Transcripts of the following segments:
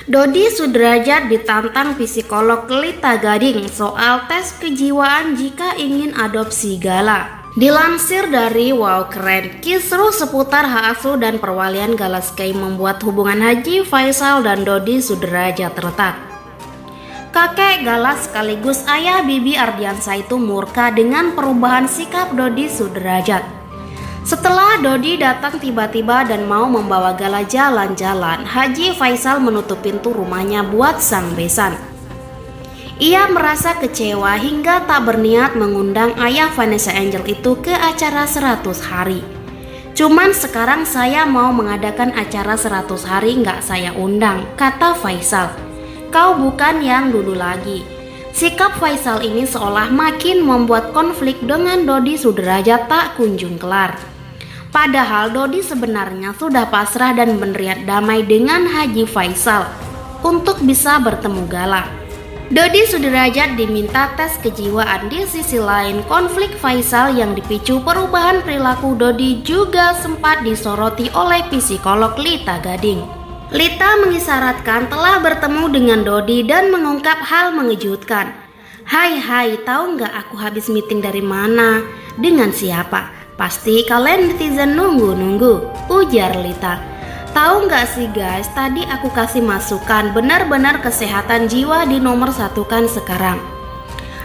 Dodi Sudrajat ditantang psikolog Lita Gading soal tes kejiwaan jika ingin adopsi Gala. Dilansir dari Wow Keren, kisruh seputar hak asuh dan perwalian Gala Sky membuat hubungan Haji Faisal dan Dodi Sudrajat retak. Kakek Gala sekaligus ayah Bibi Ardiansah itu murka dengan perubahan sikap Dodi Sudrajat. Setelah Dodi datang tiba-tiba dan mau membawa Gala jalan-jalan, Haji Faisal menutup pintu rumahnya buat sang besan. Ia merasa kecewa hingga tak berniat mengundang ayah Vanessa Angel itu ke acara 100 hari. Cuman sekarang saya mau mengadakan acara 100 hari nggak saya undang, kata Faisal. Kau bukan yang dulu lagi. Sikap Faisal ini seolah makin membuat konflik dengan Dodi Sudrajat tak kunjung kelar. Padahal Dodi sebenarnya sudah pasrah dan berniat damai dengan Haji Faisal untuk bisa bertemu Gala. Dodi Sudrajat diminta tes kejiwaan. Di sisi lain, konflik Faisal yang dipicu perubahan perilaku Dodi juga sempat disoroti oleh psikolog Lita Gading. Lita mengisyaratkan telah bertemu dengan Dodi dan mengungkap hal mengejutkan. Hai, tahu nggak aku habis meeting dari mana? Dengan siapa? Pasti kalian netizen nunggu, ujar Lita. Tahu nggak sih guys, tadi aku kasih masukan benar-benar kesehatan jiwa di nomor 1 kan sekarang.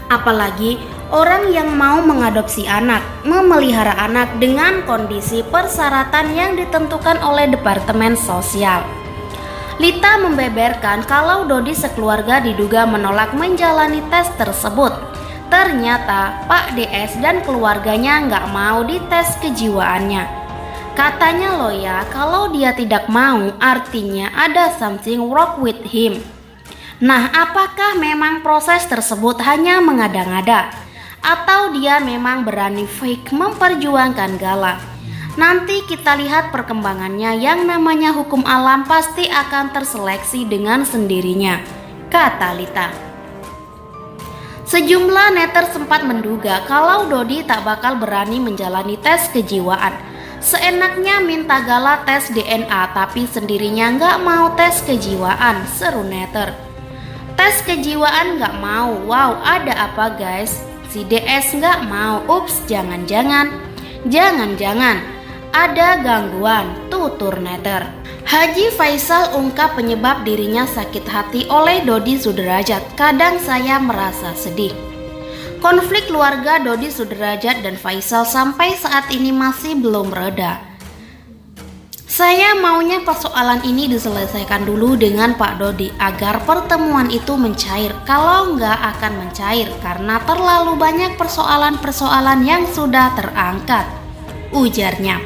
Apalagi orang yang mau mengadopsi anak, memelihara anak dengan kondisi persyaratan yang ditentukan oleh Departemen Sosial. Lita membeberkan kalau Dodi sekeluarga diduga menolak menjalani tes tersebut. Ternyata Pak DS dan keluarganya nggak mau dites kejiwaannya. Katanya loh ya, kalau dia tidak mau artinya ada something wrong with him. Nah, apakah memang proses tersebut hanya mengada-ngada? Atau dia memang berani fake memperjuangkan Gala? Nanti kita lihat perkembangannya, yang namanya hukum alam pasti akan terseleksi dengan sendirinya, kata Lita. Sejumlah netter sempat menduga kalau Dodi tak bakal berani menjalani tes kejiwaan. Seenaknya minta Gala tes DNA tapi sendirinya nggak mau tes kejiwaan, seru netter. Tes kejiwaan nggak mau, wow ada apa guys? Si DS nggak mau, ups jangan-jangan ada gangguan, tutur netter. Haji Faisal ungkap penyebab dirinya sakit hati oleh Dodi Sudrajat. Kadang saya merasa sedih. Konflik keluarga Dodi Sudrajat dan Faisal sampai saat ini masih belum reda. Saya maunya persoalan ini diselesaikan dulu dengan Pak Dodi agar pertemuan itu mencair. Kalau nggak akan mencair karena terlalu banyak persoalan-persoalan yang sudah terangkat, ujarnya.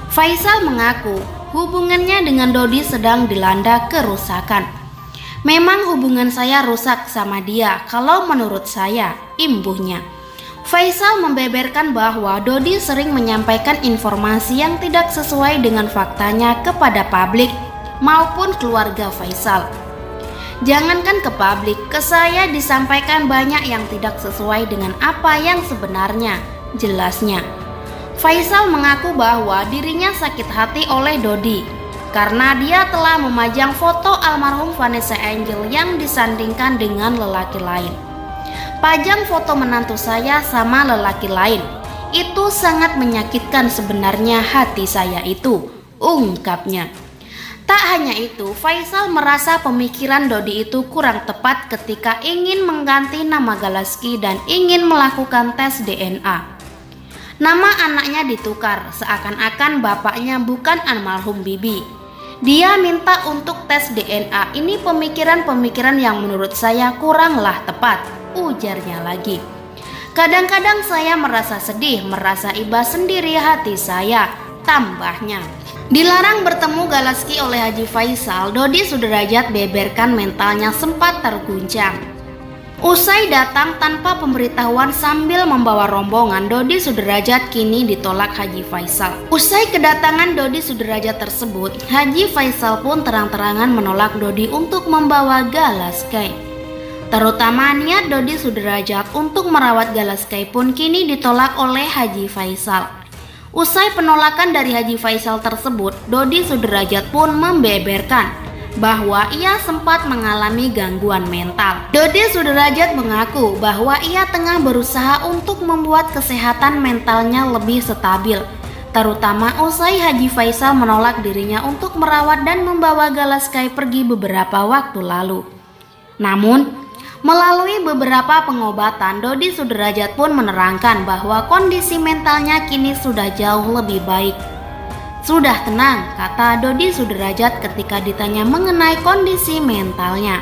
Faisal mengaku hubungannya dengan Dodi sedang dilanda kerusakan. Memang hubungan saya rusak sama dia kalau menurut saya, imbuhnya. Faisal membeberkan bahwa Dodi sering menyampaikan informasi yang tidak sesuai dengan faktanya kepada publik maupun keluarga Faisal. Jangankan ke publik, ke saya disampaikan banyak yang tidak sesuai dengan apa yang sebenarnya, jelasnya. Faisal mengaku bahwa dirinya sakit hati oleh Dodi karena dia telah memajang foto almarhum Vanessa Angel yang disandingkan dengan lelaki lain. Pajang foto menantu saya sama lelaki lain, itu sangat menyakitkan sebenarnya hati saya itu, ungkapnya. Tak hanya itu, Faisal merasa pemikiran Dodi itu kurang tepat ketika ingin mengganti nama Galaski dan ingin melakukan tes DNA. Nama anaknya ditukar, seakan-akan bapaknya bukan almarhum Bibi. Dia minta untuk tes DNA, ini pemikiran-pemikiran yang menurut saya kuranglah tepat, ujarnya lagi. Kadang-kadang saya merasa sedih, merasa iba sendiri hati saya, tambahnya. Dilarang bertemu Galaski oleh Haji Faisal, Dodi Sudrajat beberkan mentalnya sempat terguncang. Usai datang tanpa pemberitahuan sambil membawa rombongan, Dodi Sudrajat kini ditolak Haji Faisal. Usai kedatangan Dodi Sudrajat tersebut, Haji Faisal pun terang-terangan menolak Dodi untuk membawa Gala Sky. Terutama niat Dodi Sudrajat untuk merawat Gala Sky pun kini ditolak oleh Haji Faisal. Usai penolakan dari Haji Faisal tersebut, Dodi Sudrajat pun membeberkan bahwa ia sempat mengalami gangguan mental. Dodi Sudrajat mengaku bahwa ia tengah berusaha untuk membuat kesehatan mentalnya lebih stabil, terutama usai Haji Faisal menolak dirinya untuk merawat dan membawa Galaskai pergi beberapa waktu lalu. Namun, melalui beberapa pengobatan, Dodi Sudrajat pun menerangkan bahwa kondisi mentalnya kini sudah jauh lebih baik. Sudah tenang, kata Dodi Sudrajat ketika ditanya mengenai kondisi mentalnya.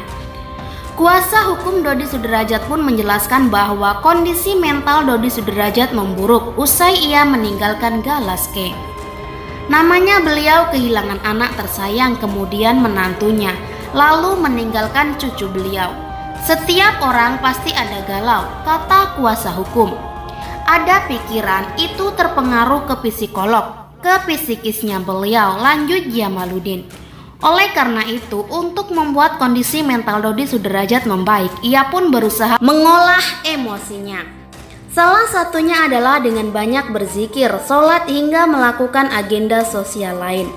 Kuasa hukum Dodi Sudrajat pun menjelaskan bahwa kondisi mental Dodi Sudrajat memburuk usai ia meninggalkan Galaskai. Namanya beliau kehilangan anak tersayang, kemudian menantunya, lalu meninggalkan cucu beliau. Setiap orang pasti ada galau, kata kuasa hukum. Ada pikiran itu terpengaruh ke psikolog, ke psikisnya beliau, lanjut Jamaluddin. Oleh karena itu, untuk membuat kondisi mental Dodi Sudrajat membaik, ia pun berusaha mengolah emosinya. Salah satunya adalah dengan banyak berzikir, sholat hingga melakukan agenda sosial lain.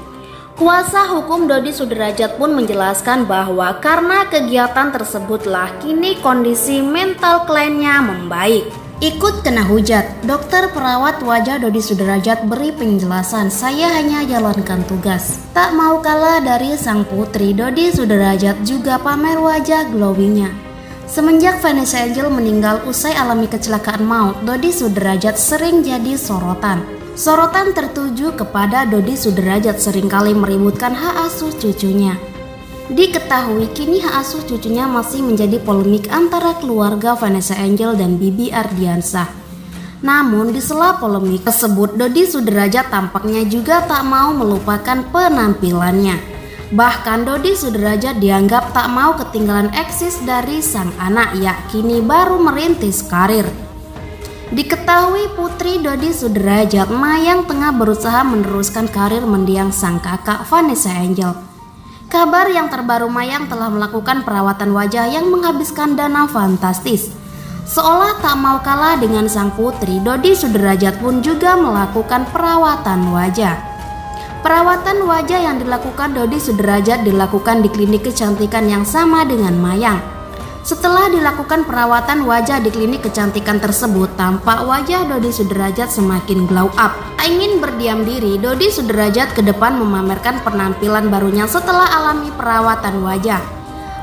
Kuasa hukum Dodi Sudrajat pun menjelaskan bahwa karena kegiatan tersebutlah kini kondisi mental kliennya membaik. Ikut kena hujat, dokter perawat wajah Dodi Sudrajat beri penjelasan, saya hanya jalankan tugas. Tak mau kalah dari sang putri, Dodi Sudrajat juga pamer wajah glowingnya. Semenjak Vanessa Angel meninggal usai alami kecelakaan maut, Dodi Sudrajat sering jadi sorotan. Sorotan tertuju kepada Dodi Sudrajat seringkali meributkan hak asuh cucunya. Diketahui kini hak asuh cucunya masih menjadi polemik antara keluarga Vanessa Angel dan Bibi Ardiansah. Namun di sela polemik tersebut, Dodi Sudrajat tampaknya juga tak mau melupakan penampilannya. Bahkan Dodi Sudrajat dianggap tak mau ketinggalan eksis dari sang anak, yakni baru merintis karir. Diketahui putri Dodi Sudrajat, Mayang, tengah berusaha meneruskan karir mendiang sang kakak Vanessa Angel. Kabar yang terbaru, Mayang telah melakukan perawatan wajah yang menghabiskan dana fantastis. Seolah tak mau kalah dengan sang putri, Dodi Sudrajat pun juga melakukan perawatan wajah. Perawatan wajah yang dilakukan Dodi Sudrajat dilakukan di klinik kecantikan yang sama dengan Mayang. Setelah dilakukan perawatan wajah di klinik kecantikan tersebut, tampak wajah Dodi Sudrajat semakin glow up. Ingin berdiam diri, Dodi Sudrajat ke depan memamerkan penampilan barunya setelah alami perawatan wajah.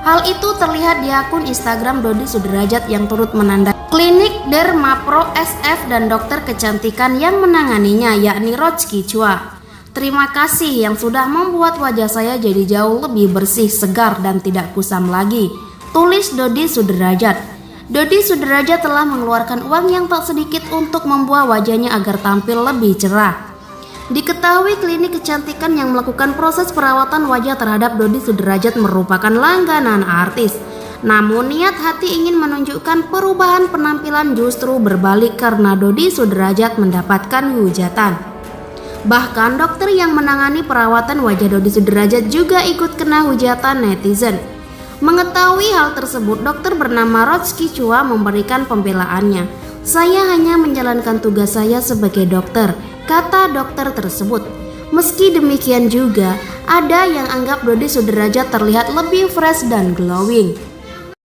Hal itu terlihat di akun Instagram Dodi Sudrajat yang turut menandai klinik Dermapro SF dan dokter kecantikan yang menanganinya, yakni Rochki Chua. Terima kasih yang sudah membuat wajah saya jadi jauh lebih bersih, segar dan tidak kusam lagi, tulis Dodi Sudrajat. Dodi Sudrajat telah mengeluarkan uang yang tak sedikit untuk membuat wajahnya agar tampil lebih cerah. Diketahui klinik kecantikan yang melakukan proses perawatan wajah terhadap Dodi Sudrajat merupakan langganan artis. Namun niat hati ingin menunjukkan perubahan penampilan justru berbalik karena Dodi Sudrajat mendapatkan hujatan. Bahkan dokter yang menangani perawatan wajah Dodi Sudrajat juga ikut kena hujatan netizen. Mengetahui hal tersebut, dokter bernama Rochki Chua memberikan pembelaannya. Saya hanya menjalankan tugas saya sebagai dokter, kata dokter tersebut. Meski demikian juga, ada yang anggap Dodi Sudrajat terlihat lebih fresh dan glowing.